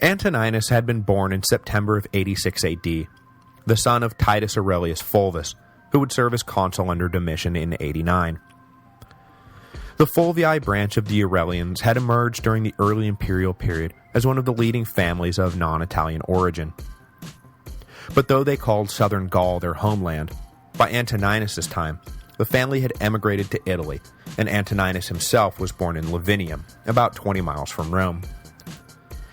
Antoninus had been born in September of 86 AD, the son of Titus Aurelius Fulvus, who would serve as consul under Domitian in 89. The Fulvii branch of the Aurelians had emerged during the early imperial period as one of the leading families of non-Italian origin. But though they called southern Gaul their homeland, by Antoninus' time, the family had emigrated to Italy, and Antoninus himself was born in Lavinium, about 20 miles from Rome.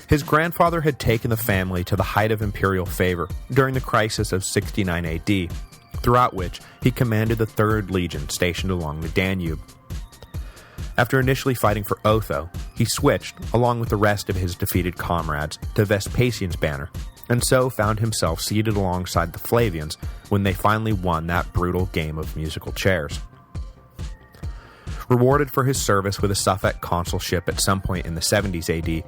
His grandfather had taken the family to the height of imperial favor during the crisis of 69 AD, throughout which he commanded the 3rd Legion stationed along the Danube. After initially fighting for Otho, he switched, along with the rest of his defeated comrades, to Vespasian's banner, and so found himself seated alongside the Flavians when they finally won that brutal game of musical chairs. Rewarded for his service with a suffect consulship at some point in the 70s AD,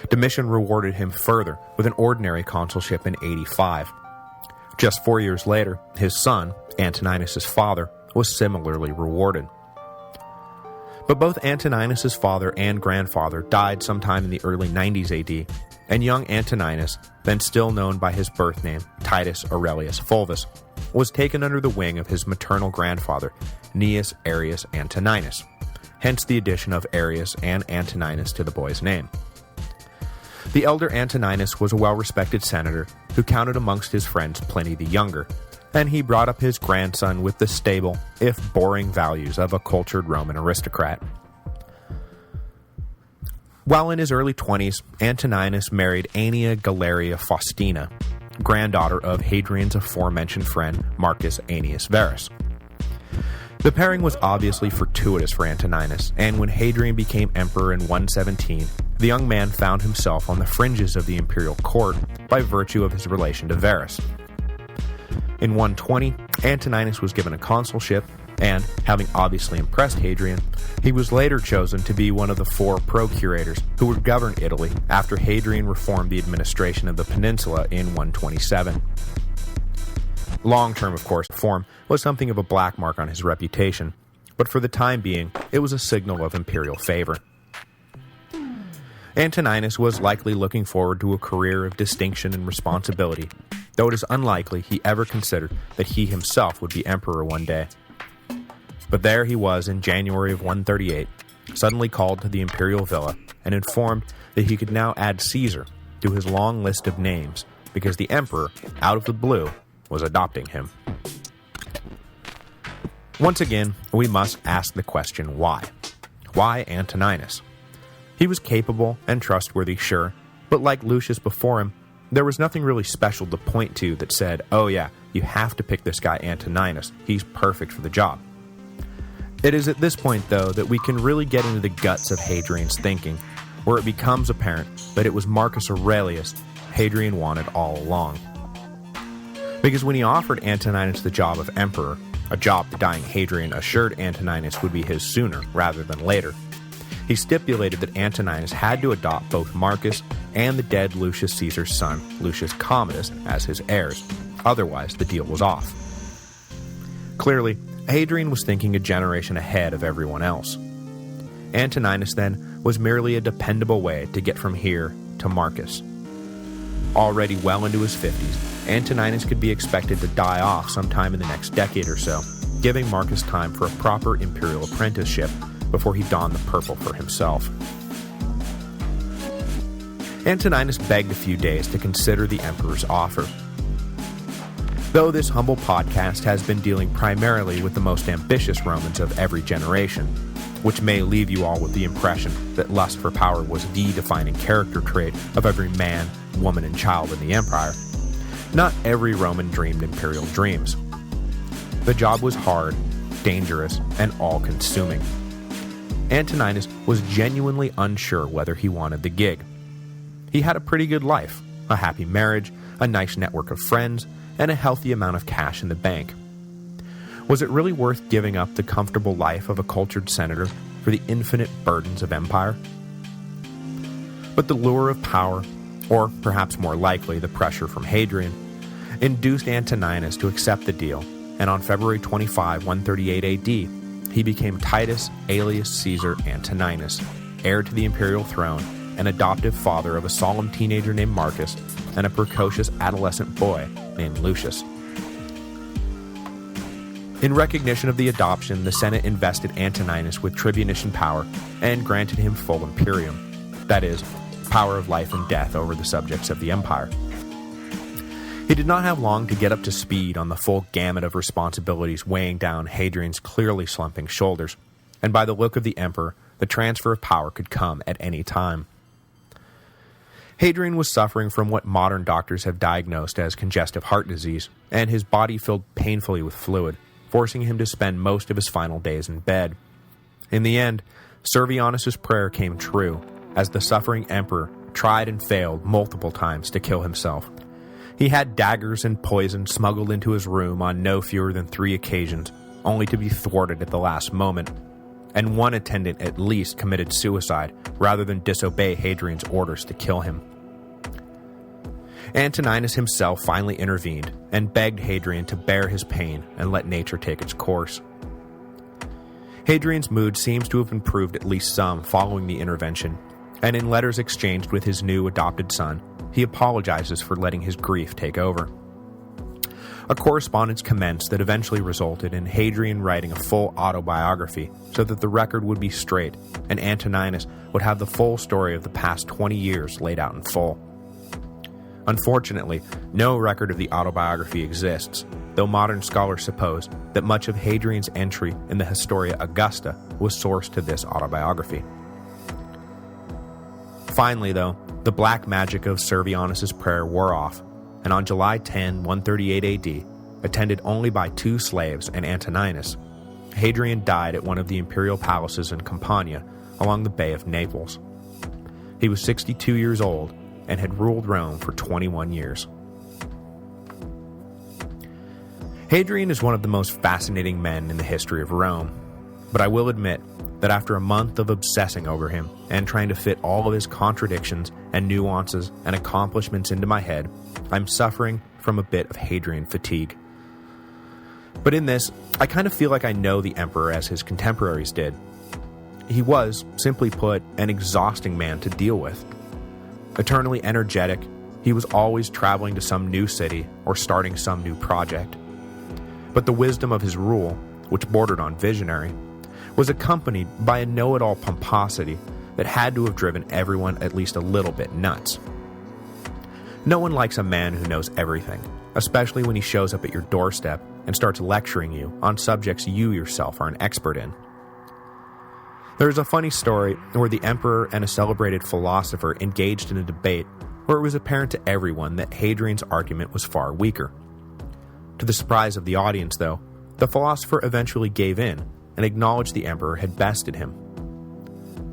Domitian rewarded him further with an ordinary consulship in 85. Just 4 years later, his son, Antoninus' father, was similarly rewarded. But both Antoninus' father and grandfather died sometime in the early 90s AD, and young Antoninus, then still known by his birth name, Titus Aurelius Fulvus, was taken under the wing of his maternal grandfather, Gnaeus Arrius Antoninus, hence the addition of Arrius and Antoninus to the boy's name. The elder Antoninus was a well-respected senator who counted amongst his friends Pliny the Younger, and he brought up his grandson with the stable, if boring values of a cultured Roman aristocrat. While in his early 20s, Antoninus married Annia Galeria Faustina, granddaughter of Hadrian's aforementioned friend Marcus Annius Verus. The pairing was obviously fortuitous for Antoninus, and when Hadrian became emperor in 117, the young man found himself on the fringes of the imperial court by virtue of his relation to Verus. In 120, Antoninus was given a consulship, and, having obviously impressed Hadrian, he was later chosen to be one of the 4 procurators who would govern Italy after Hadrian reformed the administration of the peninsula in 127. Long-term, of course, reform was something of a black mark on his reputation, but for the time being, it was a signal of imperial favor. Antoninus was likely looking forward to a career of distinction and responsibility, though it is unlikely he ever considered that he himself would be emperor one day. But there he was in January of 138, suddenly called to the imperial villa and informed that he could now add Caesar to his long list of names because the emperor, out of the blue, was adopting him. Once again, we must ask the question why. Why Antoninus? He was capable and trustworthy, sure, but like Lucius before him, there was nothing really special to point to that said, oh yeah, you have to pick this guy Antoninus, he's perfect for the job. It is at this point, though, that we can really get into the guts of Hadrian's thinking, where it becomes apparent that it was Marcus Aurelius Hadrian wanted all along. Because when he offered Antoninus the job of emperor, a job the dying Hadrian assured Antoninus would be his sooner rather than later, he stipulated that Antoninus had to adopt both Marcus and the dead Lucius Caesar's son, Lucius Commodus, as his heirs. Otherwise, the deal was off. Clearly, Hadrian was thinking a generation ahead of everyone else. Antoninus, then, was merely a dependable way to get from here to Marcus. Already well into his 50s, Antoninus could be expected to die off sometime in the next decade or so, giving Marcus time for a proper imperial apprenticeship before he donned the purple for himself. Antoninus begged a few days to consider the emperor's offer. Though this humble podcast has been dealing primarily with the most ambitious Romans of every generation, which may leave you all with the impression that lust for power was the defining character trait of every man, woman, and child in the empire, not every Roman dreamed imperial dreams. The job was hard, dangerous, and all-consuming. Antoninus was genuinely unsure whether he wanted the gig. He had a pretty good life, a happy marriage, a nice network of friends, and a healthy amount of cash in the bank. Was it really worth giving up the comfortable life of a cultured senator for the infinite burdens of empire? But the lure of power, or perhaps more likely the pressure from Hadrian, induced Antoninus to accept the deal, and on February 25, 138 AD, he became Titus Aelius Caesar Antoninus, heir to the imperial throne, and adoptive father of a solemn teenager named Marcus and a precocious adolescent boy named Lucius. In recognition of the adoption, the Senate invested Antoninus with tribunician power and granted him full imperium, that is, power of life and death over the subjects of the empire. He did not have long to get up to speed on the full gamut of responsibilities weighing down Hadrian's clearly slumping shoulders, and by the look of the emperor, the transfer of power could come at any time. Hadrian was suffering from what modern doctors have diagnosed as congestive heart disease, and his body filled painfully with fluid, forcing him to spend most of his final days in bed. In the end, Servianus's prayer came true, as the suffering emperor tried and failed multiple times to kill himself. He had daggers and poison smuggled into his room on no fewer than 3 occasions, only to be thwarted at the last moment, and one attendant at least committed suicide rather than disobey Hadrian's orders to kill him. Antoninus himself finally intervened and begged Hadrian to bear his pain and let nature take its course. Hadrian's mood seems to have improved at least some following the intervention, and in letters exchanged with his new adopted son, he apologizes for letting his grief take over. A correspondence commenced that eventually resulted in Hadrian writing a full autobiography so that the record would be straight and Antoninus would have the full story of the past 20 years laid out in full. Unfortunately, no record of the autobiography exists, though modern scholars suppose that much of Hadrian's entry in the Historia Augusta was sourced to this autobiography. Finally, though, the black magic of Servianus's prayer wore off, and on July 10, 138 AD, attended only by 2 slaves and Antoninus, Hadrian died at one of the imperial palaces in Campania along the Bay of Naples. He was 62 years old and had ruled Rome for 21 years. Hadrian is one of the most fascinating men in the history of Rome, but I will admit that after a month of obsessing over him and trying to fit all of his contradictions and nuances and accomplishments into my head, I'm suffering from a bit of Hadrian fatigue. But in this, I kind of feel like I know the emperor as his contemporaries did. He was, simply put, an exhausting man to deal with. Eternally energetic, he was always traveling to some new city or starting some new project. But the wisdom of his rule, which bordered on visionary, was accompanied by a know-it-all pomposity that had to have driven everyone at least a little bit nuts. No one likes a man who knows everything, especially when he shows up at your doorstep and starts lecturing you on subjects you yourself are an expert in. There is a funny story where the emperor and a celebrated philosopher engaged in a debate where it was apparent to everyone that Hadrian's argument was far weaker. To the surprise of the audience, though, the philosopher eventually gave in and acknowledged the emperor had bested him.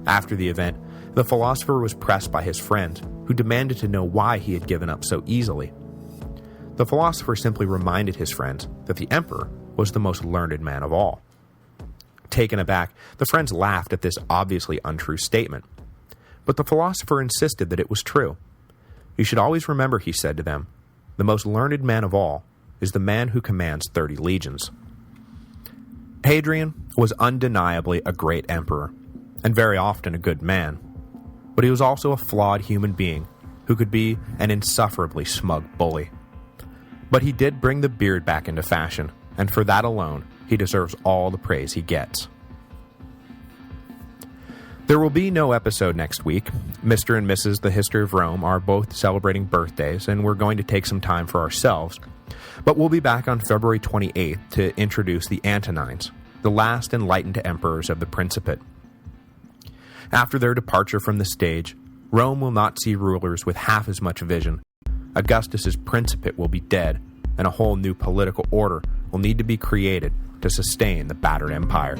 After the event, the philosopher was pressed by his friends, who demanded to know why he had given up so easily. The philosopher simply reminded his friends that the emperor was the most learned man of all. Taken aback, the friends laughed at this obviously untrue statement. But the philosopher insisted that it was true. "You should always remember," he said to them, "the most learned man of all is the man who commands 30 legions." Hadrian was undeniably a great emperor, and very often a good man, but he was also a flawed human being who could be an insufferably smug bully. But he did bring the beard back into fashion, and for that alone, he deserves all the praise he gets. There will be no episode next week. Mr. and Mrs. The History of Rome are both celebrating birthdays, and we're going to take some time for ourselves. But we'll be back on February 28th to introduce the Antonines, the last enlightened emperors of the Principate. After their departure from the stage, Rome will not see rulers with half as much vision. Augustus's Principate will be dead, and a whole new political order will need to be created to sustain the battered empire.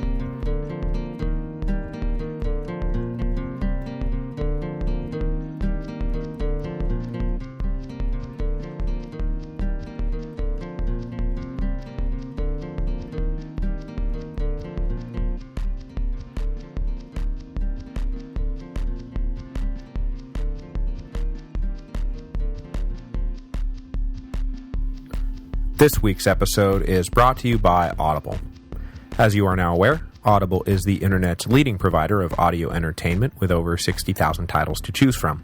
This week's episode is brought to you by Audible. As you are now aware, Audible is the internet's leading provider of audio entertainment with over 60,000 titles to choose from.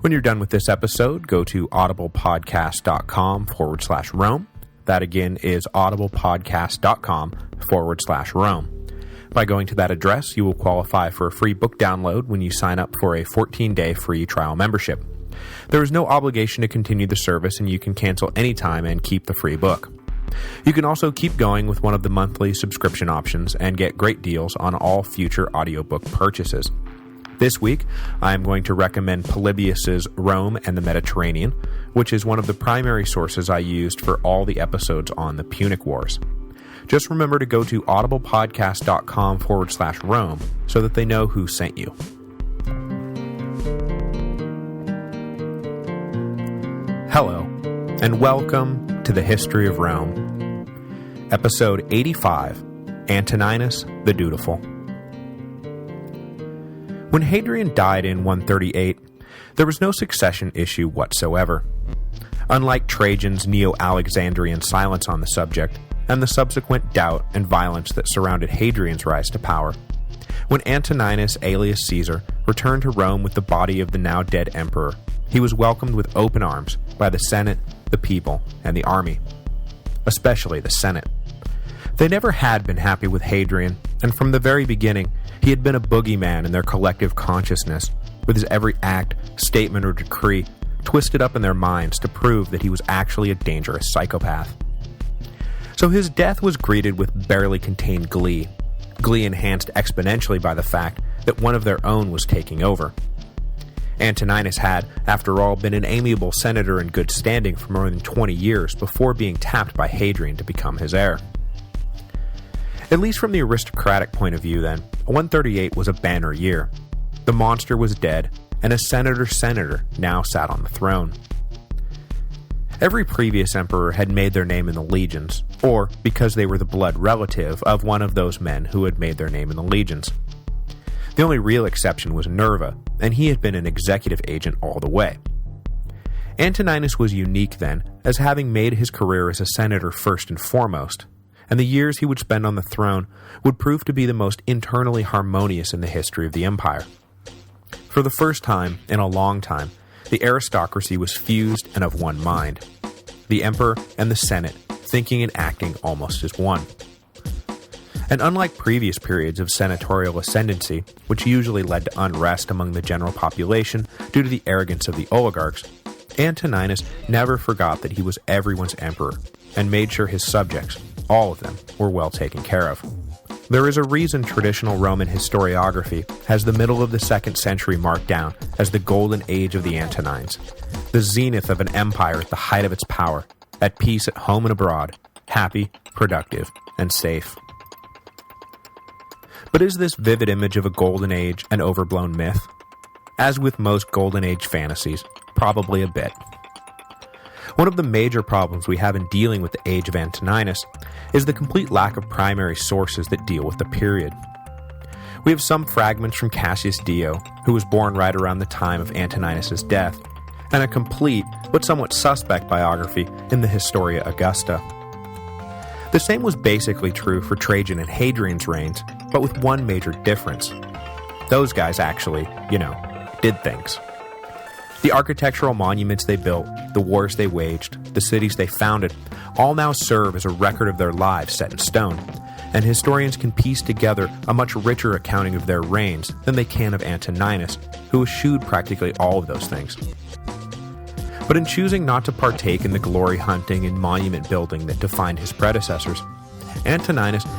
When you're done with this episode, go to audiblepodcast.com/Rome. That again is audiblepodcast.com/Rome. By going to that address, you will qualify for a free book download when you sign up for a 14-day free trial membership. There is no obligation to continue the service, and you can cancel anytime and keep the free book. You can also keep going with one of the monthly subscription options and get great deals on all future audiobook purchases. This week, I am going to recommend Polybius's Rome and the Mediterranean, which is one of the primary sources I used for all the episodes on the Punic Wars. Just remember to go to audiblepodcast.com/Rome so that they know who sent you. Hello, and welcome to the History of Rome. Episode 85, Antoninus the Dutiful. When Hadrian died in 138, there was no succession issue whatsoever. Unlike Trajan's Neo-Alexandrian silence on the subject, and the subsequent doubt and violence that surrounded Hadrian's rise to power, when Antoninus alias Caesar returned to Rome with the body of the now-dead emperor, he was welcomed with open arms by the Senate, the people, and the army. Especially the Senate. They never had been happy with Hadrian, and from the very beginning, he had been a boogeyman in their collective consciousness, with his every act, statement, or decree twisted up in their minds to prove that he was actually a dangerous psychopath. So his death was greeted with barely contained glee enhanced exponentially by the fact that one of their own was taking over. Antoninus had, after all, been an amiable senator in good standing for more than 20 years before being tapped by Hadrian to become his heir. At least from the aristocratic point of view, then, 138 was a banner year. The monster was dead, and a senator now sat on the throne. Every previous emperor had made their name in the legions, or because they were the blood relative of one of those men who had made their name in the legions. The only real exception was Nerva, and he had been an executive agent all the way. Antoninus was unique then, as having made his career as a senator first and foremost, and the years he would spend on the throne would prove to be the most internally harmonious in the history of the empire. For the first time in a long time, the aristocracy was fused and of one mind. The emperor and the senate thinking and acting almost as one. And unlike previous periods of senatorial ascendancy, which usually led to unrest among the general population due to the arrogance of the oligarchs, Antoninus never forgot that he was everyone's emperor, and made sure his subjects, all of them, were well taken care of. There is a reason traditional Roman historiography has the middle of the 2nd century marked down as the golden age of the Antonines, the zenith of an empire at the height of its power, at peace at home and abroad, happy, productive, and safe. But is this vivid image of a golden age an overblown myth? As with most golden age fantasies, probably a bit. One of the major problems we have in dealing with the age of Antoninus is the complete lack of primary sources that deal with the period. We have some fragments from Cassius Dio, who was born right around the time of Antoninus' death, and a complete, but somewhat suspect biography in the Historia Augusta. The same was basically true for Trajan and Hadrian's reigns, but with one major difference. Those guys actually, did things. The architectural monuments they built, the wars they waged, the cities they founded, all now serve as a record of their lives set in stone, and historians can piece together a much richer accounting of their reigns than they can of Antoninus, who eschewed practically all of those things. But in choosing not to partake in the glory hunting and monument building that defined his predecessors, Antoninus may